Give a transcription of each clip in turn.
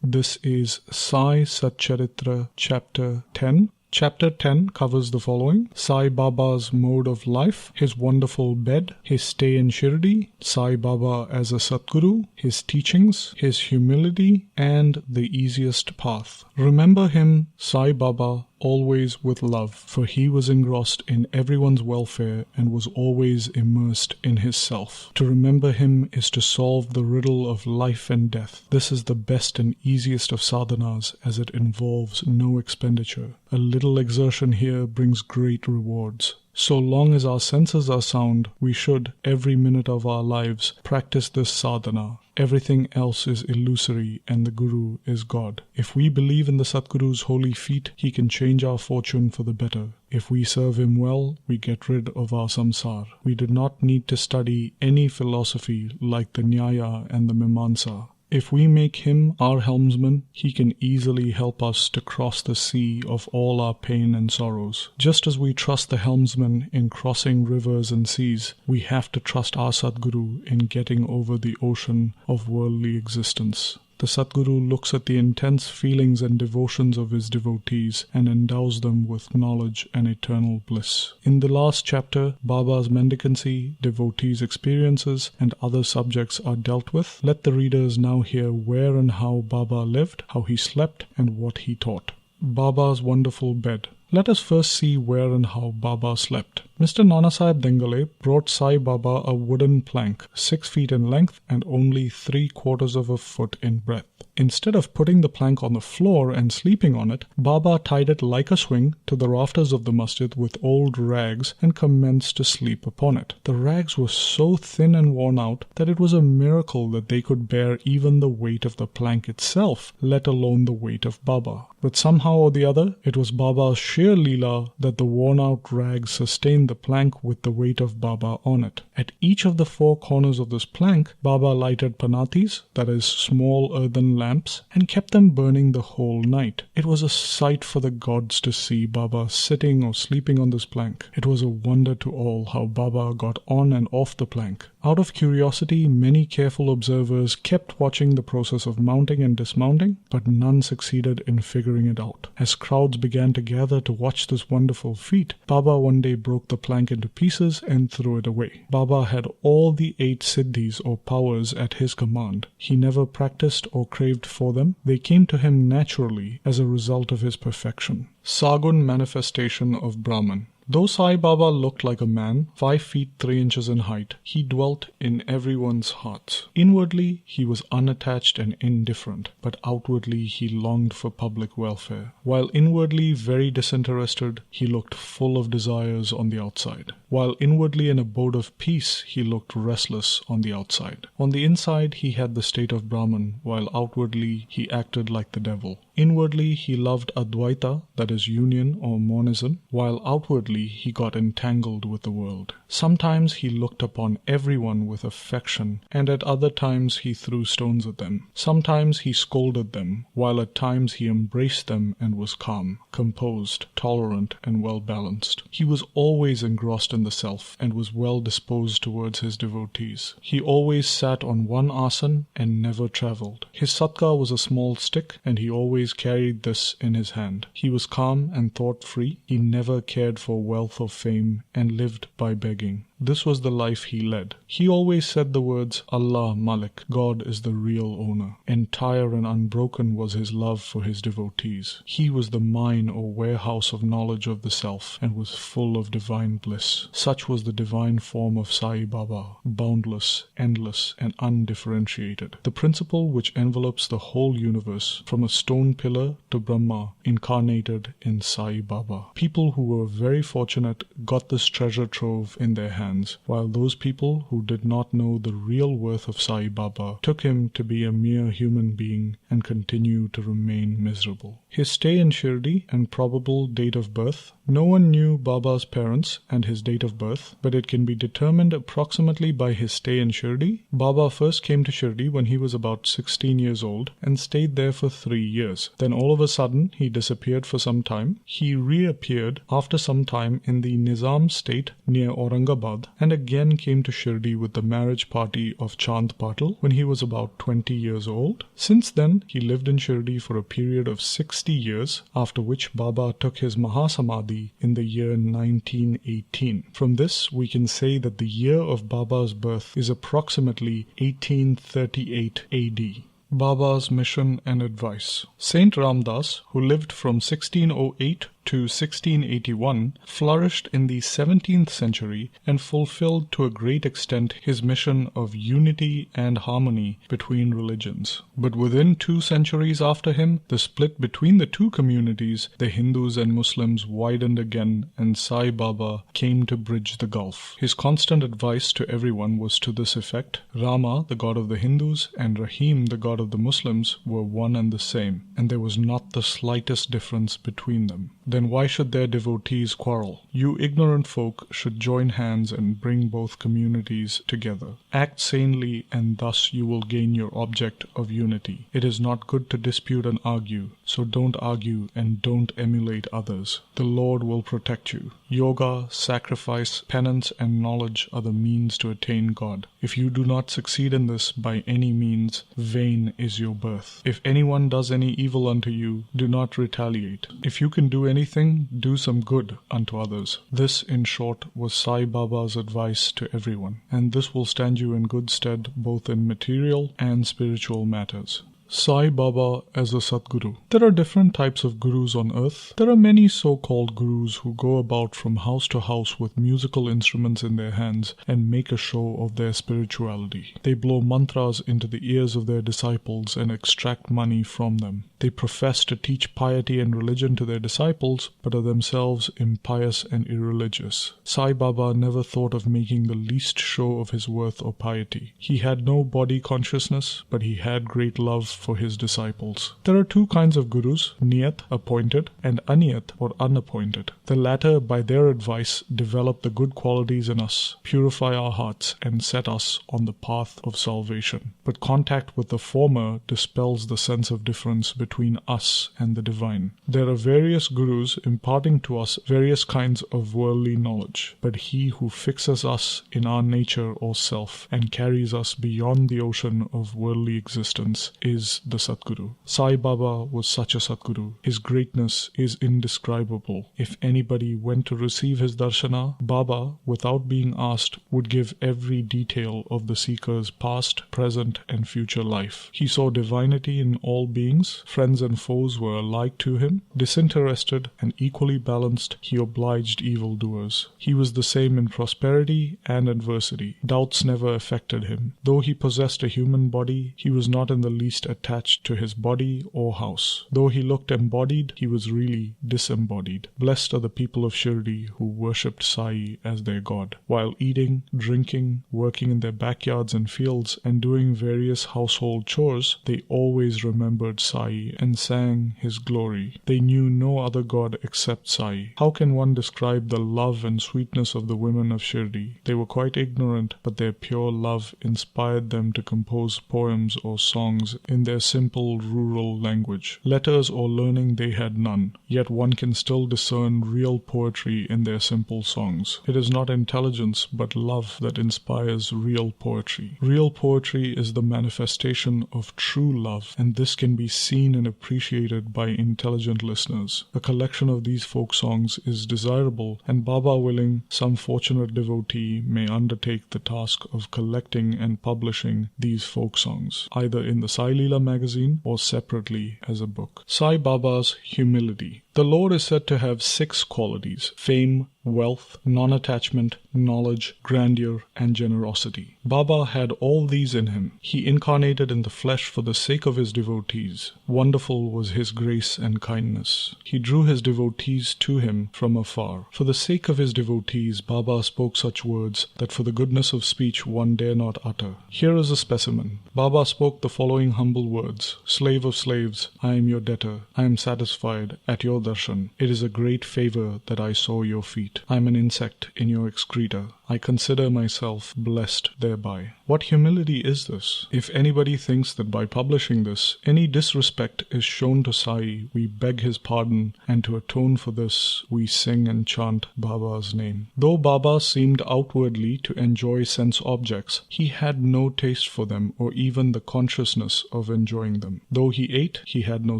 This is Sai Satcharitra Chapter 10. Chapter 10 covers the following: Sai Baba's mode of life, his wonderful bed, his stay in Shirdi, Sai Baba as a Sadguru, his teachings, his humility, and the easiest path. Remember him, Sai Baba, always with love, for he was engrossed in everyone's welfare and was always immersed in his self. To remember him is to solve the riddle of life and death. This is the best and easiest of sadhanas, as it involves no expenditure. A little exertion here brings great rewards. So long as our senses are sound, we should, every minute of our lives, practice this sadhana. Everything else is illusory and the Guru is God. If we believe in the Sadguru's holy feet, he can change our fortune for the better. If we serve him well, we get rid of our Samsar. We do not need to study any philosophy like the Nyaya and the Mimansa. If we make him our helmsman, he can easily help us to cross the sea of all our pain and sorrows. Just as we trust the helmsman in crossing rivers and seas, we have to trust our Sadguru in getting over the ocean of worldly existence. The Sadguru looks at the intense feelings and devotions of his devotees and endows them with knowledge and eternal bliss. In the last chapter, Baba's mendicancy, devotees' experiences, and other subjects are dealt with. Let the readers now hear where and how Baba lived, how he slept, and what he taught. Baba's wonderful bed. Let us first see where and how Baba slept. Mr. Nanasaheb Dengale brought Sai Baba a wooden plank, 6 feet in length and only 3/4 of a foot in breadth. Instead of putting the plank on the floor and sleeping on it, Baba tied it like a swing to the rafters of the masjid with old rags and commenced to sleep upon it. The rags were so thin and worn out that it was a miracle that they could bear even the weight of the plank itself, let alone the weight of Baba. But somehow or the other, it was Baba's sheer leela that the worn-out rags sustained the plank with the weight of Baba on it. At each of the 4 corners of this plank, Baba lighted panatis, that is, small earthen lamps, and kept them burning the whole night. It was a sight for the gods to see Baba sitting or sleeping on this plank. It was a wonder to all how Baba got on and off the plank. Out of curiosity, many careful observers kept watching the process of mounting and dismounting, but none succeeded in figuring it out. As crowds began to gather to watch this wonderful feat, Baba one day broke the plank into pieces and threw it away. Baba had all the 8 siddhis or powers at his command. He never practiced or craved for them. They came to him naturally as a result of his perfection. Sagun manifestation of Brahman. Though Sai Baba looked like a man, 5 feet 3 inches in height, he dwelt in everyone's hearts. Inwardly, he was unattached and indifferent, but outwardly he longed for public welfare. While inwardly very disinterested, he looked full of desires on the outside. While inwardly an abode of peace, he looked restless on the outside. On the inside, he had the state of Brahman, while outwardly he acted like the devil. Inwardly, he loved Advaita, that is union or monism, while outwardly he got entangled with the world. Sometimes he looked upon everyone with affection, and at other times he threw stones at them. Sometimes he scolded them, while at times he embraced them and was calm, composed, tolerant, and well-balanced. He was always engrossed in the self, and was well disposed towards his devotees. He always sat on one asan and never travelled. His satka was a small stick, and he always carried this in his hand. He was calm and thought-free. He never cared for wealth or fame, and lived by begging. This was the life he led. He always said the words, Allah Malik, God is the real owner. Entire and unbroken was his love for his devotees. He was the mine or warehouse of knowledge of the self, and was full of divine bliss. Such was the divine form of Sai Baba, boundless, endless, and undifferentiated. The principle which envelopes the whole universe, from a stone pillar to Brahma, incarnated in Sai Baba. People who were very fortunate got this treasure trove in their hands, while those people who did not know the real worth of Sai Baba took him to be a mere human being and continue to remain miserable. His stay in Shirdi and probable date of birth. No one knew Baba's parents and his date of birth, but it can be determined approximately by his stay in Shirdi. Baba first came to Shirdi when he was about 16 years old and stayed there for 3 years. Then all of a sudden he disappeared for some time. He reappeared after some time in the Nizam state near Aurangabad Ahmedabad and again came to Shirdi with the marriage party of Chand Patil when he was about 20 years old. Since then, he lived in Shirdi for a period of 60 years, after which Baba took his Mahasamadhi in the year 1918. From this, we can say that the year of Baba's birth is approximately 1838 AD. Baba's mission and advice. Saint Ramdas, who lived from 1608 to 1681, flourished in the 17th century and fulfilled to a great extent his mission of unity and harmony between religions. But within 2 centuries after him, the split between the two communities, the Hindus and Muslims, widened again, and Sai Baba came to bridge the gulf. His constant advice to everyone was to this effect: Rama, the god of the Hindus, and Rahim, the god of the Muslims, were one and the same, and there was not the slightest difference between them. Then why should their devotees quarrel? You ignorant folk should join hands and bring both communities together. Act sanely, and thus you will gain your object of unity. It is not good to dispute and argue, so don't argue and don't emulate others. The Lord will protect you. Yoga, sacrifice, penance, and knowledge are the means to attain God. If you do not succeed in this by any means, vain is your birth. If anyone does any evil unto you, do not retaliate. If you can do anything, do some good unto others. This, in short, was Sai Baba's advice to everyone, and this will stand you in good stead both in material and spiritual matters. Sai Baba as a Sadguru. There are different types of gurus on earth. There are many so-called gurus who go about from house to house with musical instruments in their hands and make a show of their spirituality. They blow mantras into the ears of their disciples and extract money from them. They profess to teach piety and religion to their disciples, but are themselves impious and irreligious. Sai Baba never thought of making the least show of his worth or piety. He had no body consciousness, but he had great love for his disciples. There are 2 kinds of gurus, Niyat, appointed, and Aniyat, or unappointed. The latter, by their advice, develop the good qualities in us, purify our hearts, and set us on the path of salvation. But contact with the former dispels the sense of difference between us and the divine. There are various gurus imparting to us various kinds of worldly knowledge, but he who fixes us in our nature or self and carries us beyond the ocean of worldly existence is the Sadguru. Sai Baba was such a Sadguru. His greatness is indescribable. If anybody went to receive his darshana, Baba, without being asked, would give every detail of the seeker's past, present, and future life. He saw divinity in all beings. Friends and foes were alike to him. Disinterested and equally balanced, he obliged evildoers. He was the same in prosperity and adversity. Doubts never affected him. Though he possessed a human body, he was not in the least attached to his body or house. Though he looked embodied, he was really disembodied. Blessed are the people of Shirdi who worshipped Sai as their god. While eating, drinking, working in their backyards and fields, and doing various household chores, they always remembered Sai and sang his glory. They knew no other god except Sai. How can one describe the love and sweetness of the women of Shirdi? They were quite ignorant, but their pure love inspired them to compose poems or songs in their simple rural language. Letters or learning they had none, yet one can still discern real poetry in their simple songs. It is not intelligence but love that inspires real poetry. Real poetry is the manifestation of true love, and this can be seen and appreciated by intelligent listeners. A collection of these folk songs is desirable, and Baba willing, some fortunate devotee may undertake the task of collecting and publishing these folk songs, either in the Sai Leela magazine or separately as a book. Sai Baba's humility. The Lord is said to have 6 qualities: fame, wealth, non-attachment, knowledge, grandeur, and generosity. Baba had all these in him. He incarnated in the flesh for the sake of his devotees. Wonderful was his grace and kindness. He drew his devotees to him from afar. For the sake of his devotees, Baba spoke such words that for the goodness of speech one dare not utter. Here is a specimen. Baba spoke the following humble words: "Slave of slaves, I am your debtor. I am satisfied at your darshan. It is a great favor that I saw your feet. I am an insect in your excreta. I consider myself blessed thereby." What humility is this? If anybody thinks that by publishing this, any disrespect is shown to Sai, we beg his pardon, and to atone for this, we sing and chant Baba's name. Though Baba seemed outwardly to enjoy sense objects, he had no taste for them or even the consciousness of enjoying them. Though he ate, he had no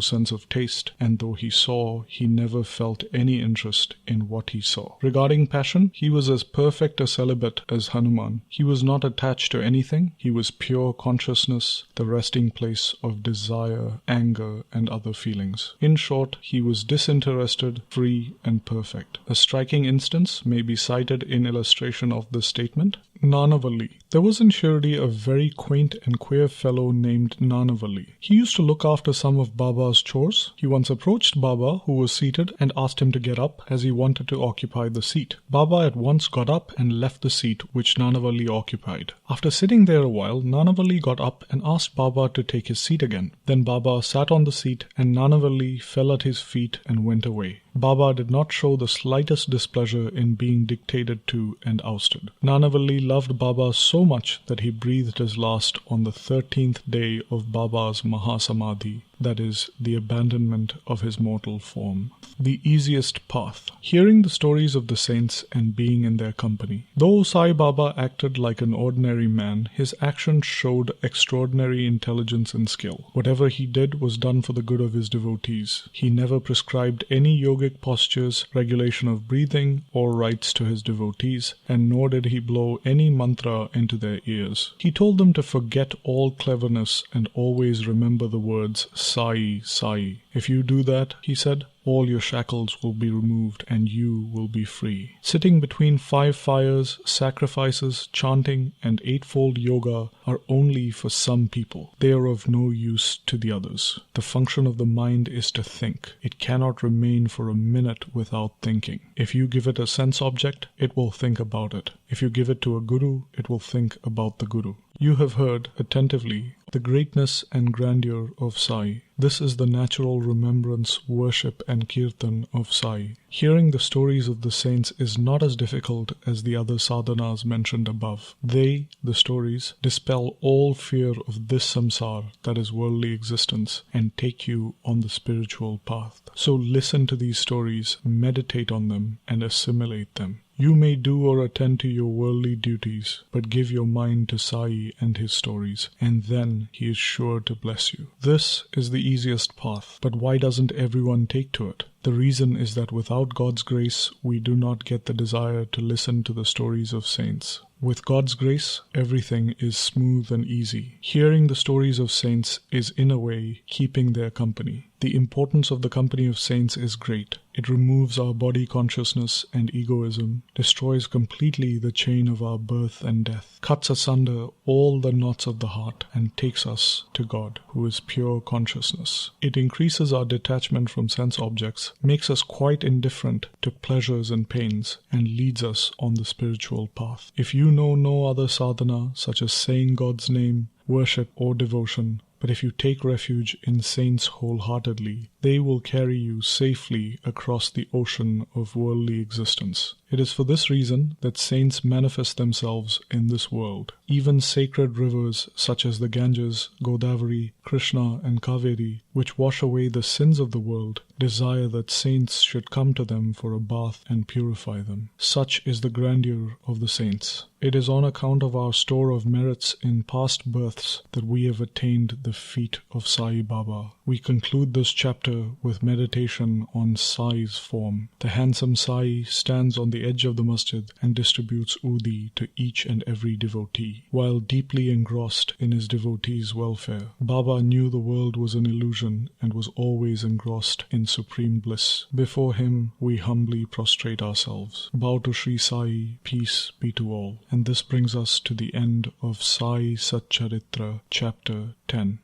sense of taste, and though he saw, he never felt any interest in what he saw. Regarding passion, he was as perfect a celibate as Hanuman. He was not attached to anything. He was pure consciousness, the resting place of desire, anger, and other feelings. In short, he was disinterested, free, and perfect. A striking instance may be cited in illustration of this statement. Nanavalli. There was in Shirdi a very quaint and queer fellow named Nanavalli. He used to look after some of Baba's chores. He once approached Baba, who was seated, and asked him to get up as he wanted to occupy the seat. Baba at once got up and left the seat which Nanavalli occupied. After sitting there a while, Nanavalli got up and asked Baba to take his seat again. Then Baba sat on the seat and Nanavalli fell at his feet and went away. Baba did not show the slightest displeasure in being dictated to and ousted. Nanavalli loved Baba so much that he breathed his last on the 13th day of Baba's Mahasamadhi, that is, the abandonment of his mortal form. The easiest path. Hearing the stories of the saints and being in their company. Though Sai Baba acted like an ordinary man, his actions showed extraordinary intelligence and skill. Whatever he did was done for the good of his devotees. He never prescribed any yogic postures, regulation of breathing, or rites to his devotees, and nor did he blow any mantra into their ears. He told them to forget all cleverness and always remember the words Sai, Sai. If you do that, he said, all your shackles will be removed and you will be free. Sitting between 5 fires, sacrifices, chanting, and 8-fold yoga are only for some people. They are of no use to the others. The function of the mind is to think. It cannot remain for a minute without thinking. If you give it a sense object, it will think about it. If you give it to a guru, it will think about the guru. You have heard attentively the greatness and grandeur of Sai. This is the natural remembrance, worship, and kirtan of Sai. Hearing the stories of the saints is not as difficult as the other sadhanas mentioned above. They, the stories, dispel all fear of this samsar, that is worldly existence, and take you on the spiritual path. So listen to these stories, meditate on them, and assimilate them. You may do or attend to your worldly duties, but give your mind to Sai and his stories, and then he is sure to bless you. This is the easiest path, but why doesn't everyone take to it? The reason is that without God's grace, we do not get the desire to listen to the stories of saints. With God's grace, everything is smooth and easy. Hearing the stories of saints is, in a way, keeping their company. The importance of the company of saints is great. It removes our body consciousness and egoism, destroys completely the chain of our birth and death, cuts asunder all the knots of the heart, and takes us to God, who is pure consciousness. It increases our detachment from sense objects, makes us quite indifferent to pleasures and pains, and leads us on the spiritual path. If you know no other sadhana, such as saying God's name, worship, or devotion, but if you take refuge in saints wholeheartedly, they will carry you safely across the ocean of worldly existence. It is for this reason that saints manifest themselves in this world. Even sacred rivers such as the Ganges, Godavari, Krishna, and Kaveri, which wash away the sins of the world, desire that saints should come to them for a bath and purify them. Such is the grandeur of the saints. It is on account of our store of merits in past births that we have attained the feet of Sai Baba. We conclude this chapter with meditation on Sai's form. The handsome Sai stands on the edge of the masjid and distributes udi to each and every devotee. While deeply engrossed in his devotees' welfare, Baba knew the world was an illusion and was always engrossed in supreme bliss. Before him, we humbly prostrate ourselves. Bow to Shri Sai, peace be to all. And this brings us to the end of Sai Satcharitra, Chapter 10.